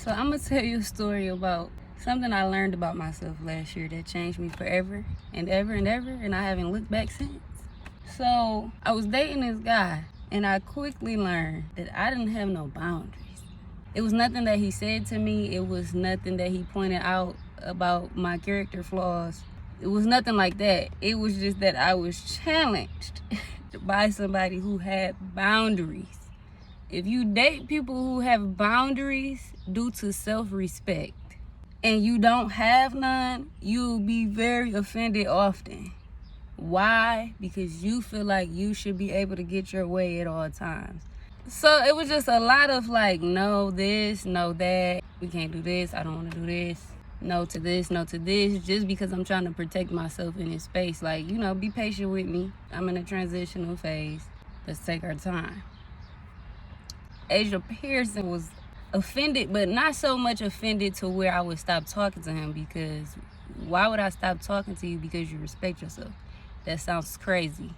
So I'm gonna tell you a story about something I learned about myself last year that changed me forever and ever and ever, and I haven't looked back since. So I was dating this guy, and I quickly learned that I didn't have no boundaries. It was nothing that he said to me. It was nothing that he pointed out about my character flaws. It was nothing like that. It was just that I was challenged by somebody who had boundaries. If you date people who have boundaries due to self-respect and you don't have none, you'll be very offended often. Why? Because you feel like you should be able to get your way at all times. So it was just a lot of like, no this, no that, we can't do this, I don't want to do this, no to this, no to this, just because I'm trying to protect myself in this space. Like, be patient with me. I'm in a transitional phase. Let's take our time. Asia Pearson was offended, but not so much offended to where I would stop talking to him, because why would I stop talking to you because you respect yourself? That sounds crazy.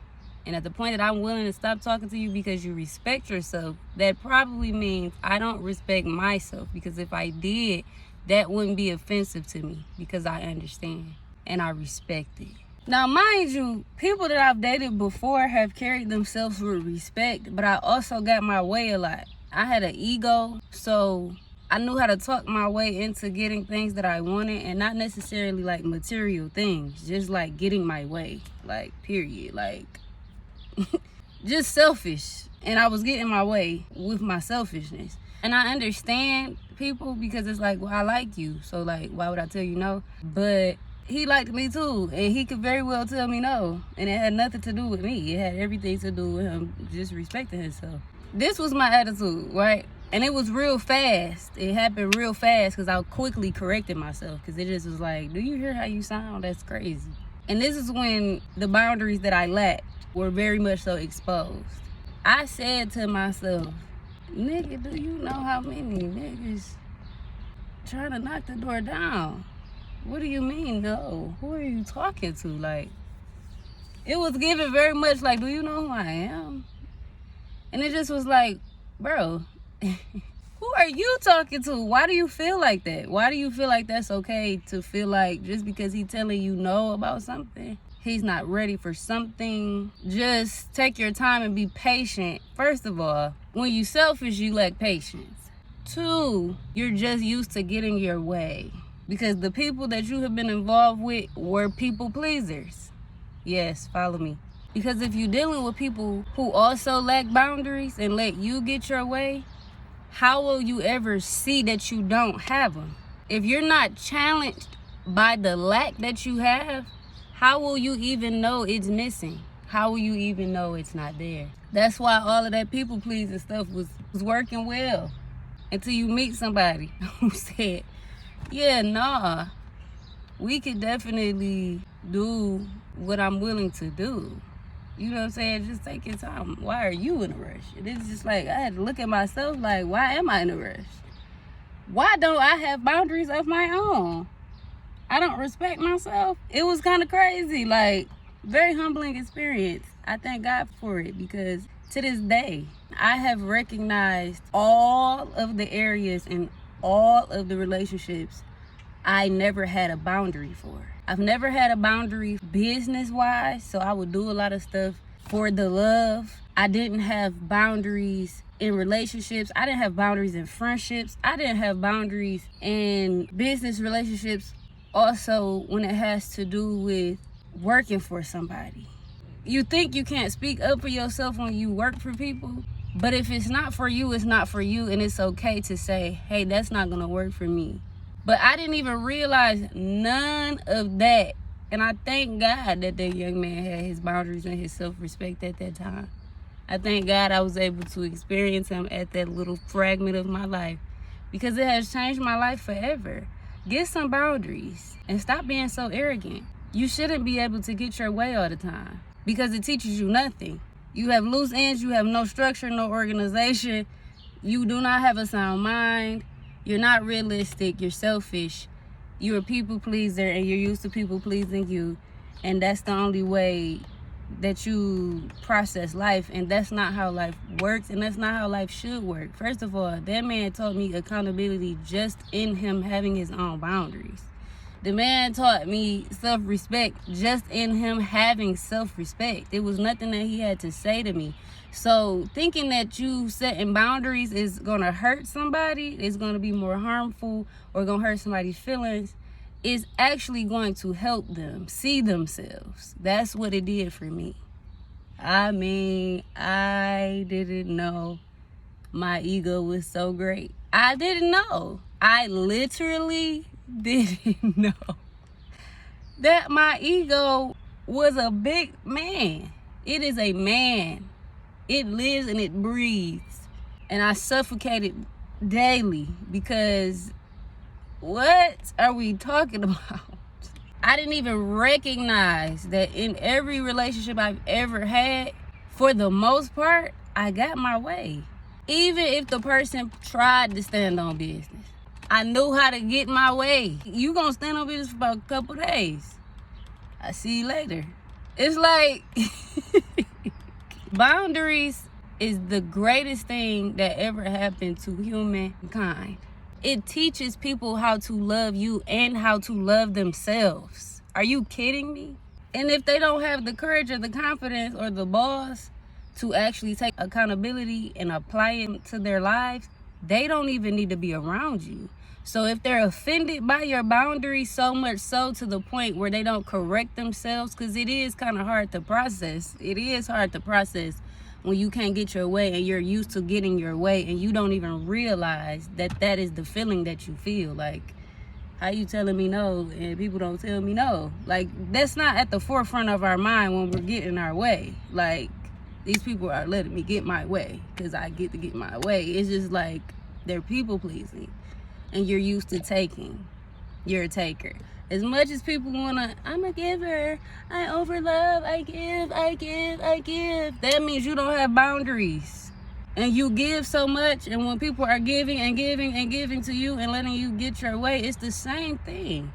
And at the point that I'm willing to stop talking to you because you respect yourself, that probably means I don't respect myself, because if I did, that wouldn't be offensive to me because I understand and I respect it. Now, mind you, people that I've dated before have carried themselves with respect, but I also got my way a lot. I had an ego, so I knew how to talk my way into getting things that I wanted, and not necessarily like material things, just like getting my way, like period, like just selfish. And I was getting my way with my selfishness. And I understand people because it's like, well, I like you, so like, why would I tell you no? But he liked me too, and he could very well tell me no, and it had nothing to do with me. It had everything to do with him just respecting himself. This was my attitude, right? And it was real fast. It happened real fast because I quickly corrected myself, because it just was like, do you hear how you sound? That's crazy. And this is when the boundaries that I lacked were very much so exposed. I said to myself, nigga, do you know how many niggas trying to knock the door down? What do you mean, no? Who are you talking to? Like, it was given very much like, do you know who I am? And it just was like, bro, who are you talking to? Why do you feel like that? Why do you feel like that's okay to feel like just because he's telling you no about something, he's not ready for something? Just take your time and be patient. First of all, when you selfish, you lack patience. 2, you're just used to getting your way, because the people that you have been involved with were people pleasers. Yes, follow me. Because if you're dealing with people who also lack boundaries and let you get your way, how will you ever see that you don't have them? If you're not challenged by the lack that you have, how will you even know it's missing? How will you even know it's not there? That's why all of that people pleasing stuff was working well, until you meet somebody who said, yeah, nah, we could definitely do what I'm willing to do. You know what I'm saying? Just take your time. Why are you in a rush? And it's just like, I had to look at myself like, why am I in a rush? Why don't I have boundaries of my own? I don't respect myself. It was kind of crazy, like, very humbling experience. I thank God for it, because to this day, I have recognized all of the areas and all of the relationships I never had a boundary for. I've never had a boundary business-wise, so I would do a lot of stuff for the love. I didn't have boundaries in relationships. I didn't have boundaries in friendships. I didn't have boundaries in business relationships. Also, when it has to do with working for somebody. You think you can't speak up for yourself when you work for people, but if it's not for you, it's not for you, and it's okay to say, hey, that's not gonna work for me. But I didn't even realize none of that. And I thank God that that young man had his boundaries and his self-respect at that time. I thank God I was able to experience him at that little fragment of my life, because it has changed my life forever. Get some boundaries and stop being so arrogant. You shouldn't be able to get your way all the time, because it teaches you nothing. You have loose ends, you have no structure, no organization. You do not have a sound mind. You're not realistic, you're selfish, you're a people pleaser, and you're used to people pleasing you. And that's the only way that you process life, and that's not how life works, and that's not how life should work. First of all, that man taught me accountability just in him having his own boundaries. The man taught me self-respect just in him having self-respect. It was nothing that he had to say to me. So thinking that you setting boundaries is going to hurt somebody, is going to be more harmful, or going to hurt somebody's feelings, is actually going to help them see themselves. That's what it did for me. I mean, I didn't know my ego was so great. I didn't know. I literally didn't know that my ego was a big man. It is a man. It lives and it breathes. And I suffocated daily because what are we talking about? I didn't even recognize that in every relationship I've ever had, for the most part, I got my way. Even if the person tried to stand on business, I knew how to get my way. You gonna stand on business for about a couple days. I see you later. It's like boundaries is the greatest thing that ever happened to humankind. It teaches people how to love you and how to love themselves. Are you kidding me? And if they don't have the courage or the confidence or the balls to actually take accountability and apply it to their lives, they don't even need to be around you. So if they're offended by your boundaries so much so to the point where they don't correct themselves, because it is kind of hard to process. It is hard to process when you can't get your way and you're used to getting your way and you don't even realize that that is the feeling that you feel. Like, how you telling me no and people don't tell me no? Like, that's not at the forefront of our mind when we're getting our way. Like, these people are letting me get my way because I get to get my way. It's just like they're people pleasing and you're used to taking. You're a taker. As much as people wanna, I'm a giver, I overlove, I give. That means you don't have boundaries. And you give so much, and when people are giving and giving and giving to you and letting you get your way, it's the same thing.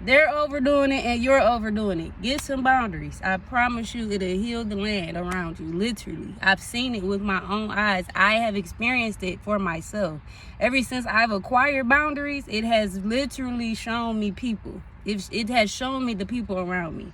They're overdoing it and you're overdoing it. Get some boundaries. I promise you it'll heal the land around you, literally. I've seen it with my own eyes. I have experienced it for myself. Ever since I've acquired boundaries, it has literally shown me people. It has shown me the people around me.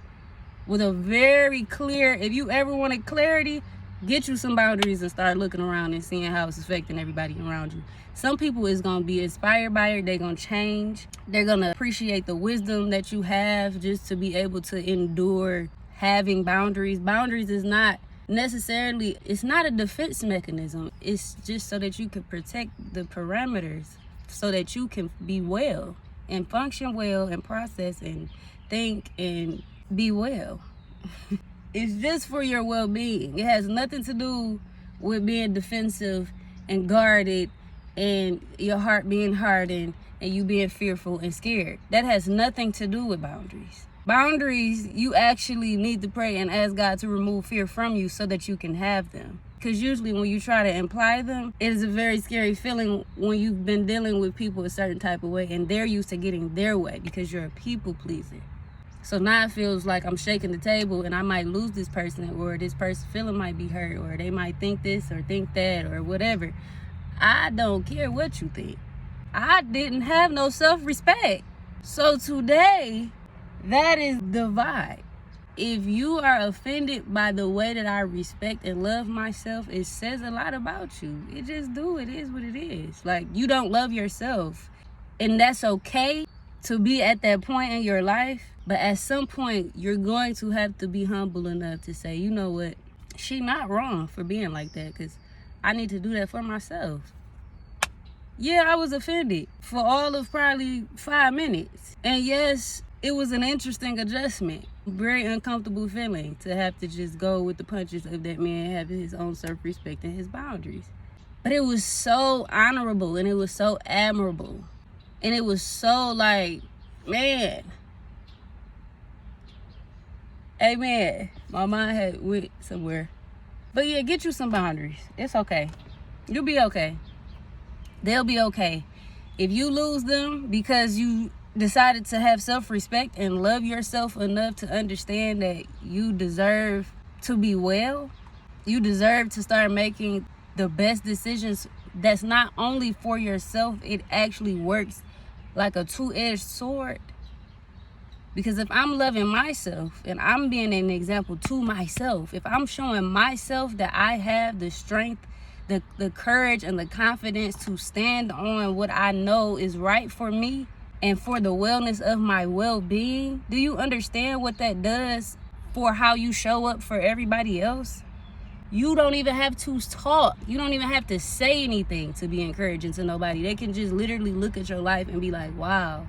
With a very clear, if you ever wanted clarity, get you some boundaries and start looking around and seeing how it's affecting everybody around you. Some people is going to be inspired by it. They're going to change. They're going to appreciate the wisdom that you have just to be able to endure having boundaries. Boundaries is not necessarily, it's not a defense mechanism. It's just so that you can protect the parameters so that you can be well and function well and process and think and be well. It's just for your well-being. It has nothing to do with being defensive and guarded and your heart being hardened and you being fearful and scared. That has nothing to do with boundaries. Boundaries, you actually need to pray and ask God to remove fear from you so that you can have them. Because usually when you try to imply them, it is a very scary feeling when you've been dealing with people a certain type of way and they're used to getting their way because you're a people pleaser. So now it feels like I'm shaking the table and I might lose this person, or this person's feeling might be hurt, or they might think this or think that or whatever. I don't care what you think. I didn't have no self-respect. So today, that is the vibe. If you are offended by the way that I respect and love myself, it says a lot about you. It just do. It is what it is. Like, you don't love yourself. And that's okay to be at that point in your life. But at some point, you're going to have to be humble enough to say, you know what? She not wrong for being like that, because I need to do that for myself. Yeah, I was offended for all of probably 5 minutes. And yes, it was an interesting adjustment. Very uncomfortable feeling to have to just go with the punches of that man having his own self-respect and his boundaries. But it was so honorable and it was so admirable. And it was so like, man. Amen. My mind had went somewhere. But yeah, get you some boundaries. It's okay. You'll be okay. They'll be okay. If you lose them because you decided to have self-respect and love yourself enough to understand that you deserve to be well. You deserve to start making the best decisions that's not only for yourself, it actually works like a two-edged sword. Because if I'm loving myself and I'm being an example to myself, if I'm showing myself that I have the strength, the courage and the confidence to stand on what I know is right for me and for the wellness of my well-being, do you understand what that does for how you show up for everybody else? You don't even have to talk. You don't even have to say anything to be encouraging to nobody. They can just literally look at your life and be like, wow,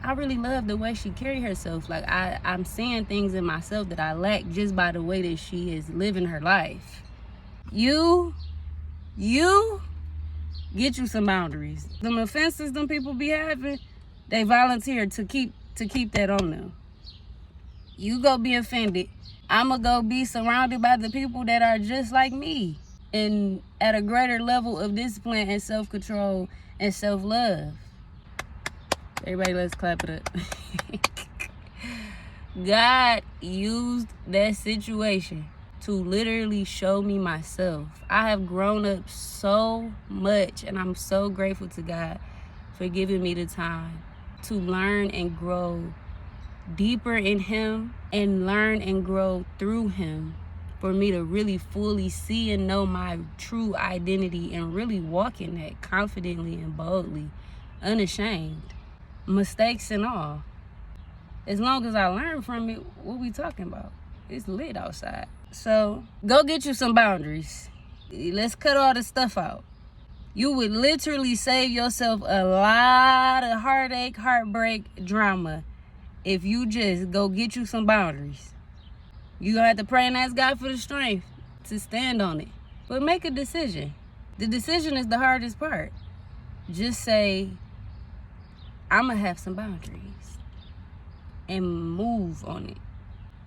I really love the way she carry herself. Like I'm seeing things in myself that I lack just by the way that she is living her life. You get you some boundaries. Them offenses them people be having, they volunteer to keep that on them. You go be offended. I'ma go be surrounded by the people that are just like me and at a greater level of discipline and self-control and self-love. Everybody, let's clap it up. God used that situation to literally show me myself. I have grown up so much, and I'm so grateful to God for giving me the time to learn and grow deeper in Him and learn and grow through Him, for me to really fully see and know my true identity and really walk in that confidently and boldly, unashamed, mistakes and all. As long as I learn from it, what we talking about? It's lit outside. So go get you some boundaries. Let's cut all the stuff out. You would literally save yourself a lot of heartache, heartbreak, drama if you just go get you some boundaries. You're going to have to pray and ask God for the strength to stand on it. But make a decision. The decision is the hardest part. Just say, I'm going to have some boundaries. And move on it.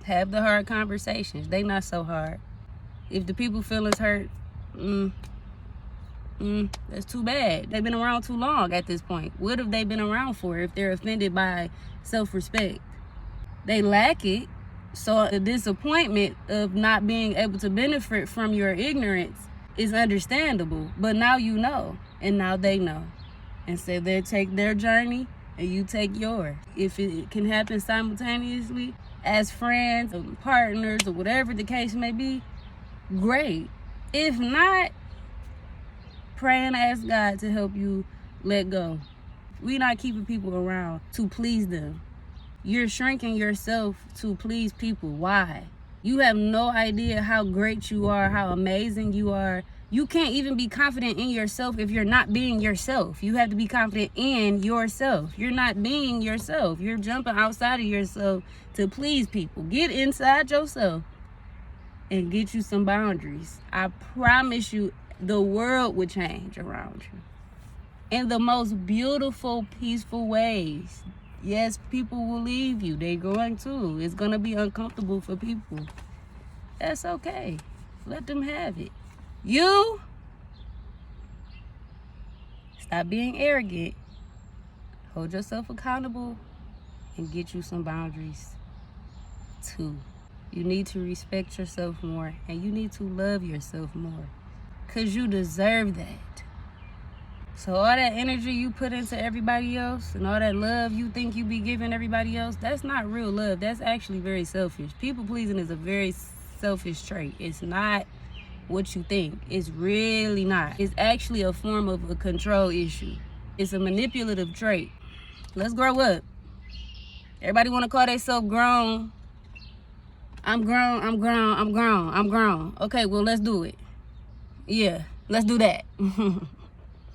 Have the hard conversations. They not so hard. If the people feelings hurt, that's too bad. They've been around too long at this point. What have they been around for if they're offended by self-respect? They lack it. So the disappointment of not being able to benefit from your ignorance is understandable. But now you know, and now they know. And so they take their journey and you take yours. If it can happen simultaneously as friends or partners or whatever the case may be, great. If not, pray and ask God to help you let go. We're not keeping people around to please them. You're shrinking yourself to please people. Why? You have no idea how great you are, how amazing you are. You can't even be confident in yourself if you're not being yourself. You have to be confident in yourself. You're not being yourself. You're jumping outside of yourself to please people. Get inside yourself and get you some boundaries. I promise you, the world would change around you in the most beautiful, peaceful ways. Yes, people will leave you. They're going to. It's going to be uncomfortable for people. That's okay. Let them have it. You stop being arrogant. Hold yourself accountable and get you some boundaries too. You need to respect yourself more and you need to love yourself more because you deserve that. So all that energy you put into everybody else and all that love you think you be giving everybody else, that's not real love. That's actually very selfish. People pleasing is a very selfish trait. It's not what you think. It's really not. It's actually a form of a control issue. It's a manipulative trait. Let's grow up. Everybody want to call themselves grown. I'm grown. Okay, well, let's do it. Yeah, let's do that.